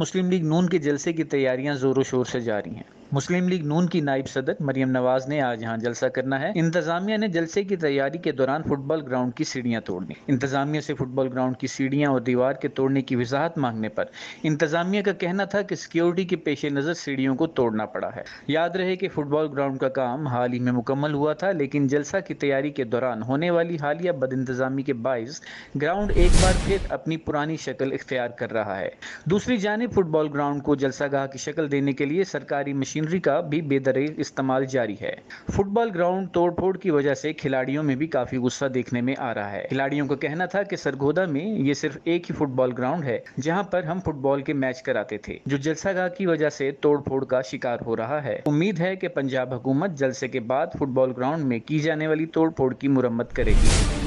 मुस्लिम league नून के जलसे की तैयारियां जोरों शोर से जारी हैं। मुस्लिम लीग नून की नायब सदर मरियम नवाज ने आज यहाँ जलसा करना है। इंतजामिया ने जलसे की तैयारी के दौरान फुटबॉल ग्राउंड की सीढ़ियां तोड़ दी। इंतजामिया से फुटबॉल ग्राउंड की सीढ़ियां और दीवार के तोड़ने की वजाहत मांगने पर इंतजामिया का कहना था कि सिक्योरिटी के पेश नजर सीढ़ियों को तोड़ना पड़ा है। याद रहे कि फुटबॉल ग्राउंड का काम हाल ही में मुकम्मल हुआ था, लेकिन जलसा की तैयारी के दौरान होने वाली हालिया बदइंतजामी के बायस ग्राउंड एक बार फिर अपनी पुरानी शक्ल इख्तियार कर रहा है। दूसरी जानिब फुटबॉल ग्राउंड को जलसागाह की शक्ल देने के लिए सरकारी मशीनरी का भी बेदरेग इस्तेमाल जारी है। फुटबॉल ग्राउंड तोड़फोड़ की वजह से खिलाड़ियों में भी काफी गुस्सा देखने में आ रहा है। खिलाड़ियों का कहना था कि सरगोदा में ये सिर्फ एक ही फुटबॉल ग्राउंड है जहां पर हम फुटबॉल के मैच कराते थे, जो जलसागाह की वजह से तोड़फोड़ का शिकार हो रहा है। उम्मीद है कि पंजाब हुकूमत जलसे के बाद फुटबॉल ग्राउंड में की जाने वाली तोड़फोड़ की मुरम्मत करेगी।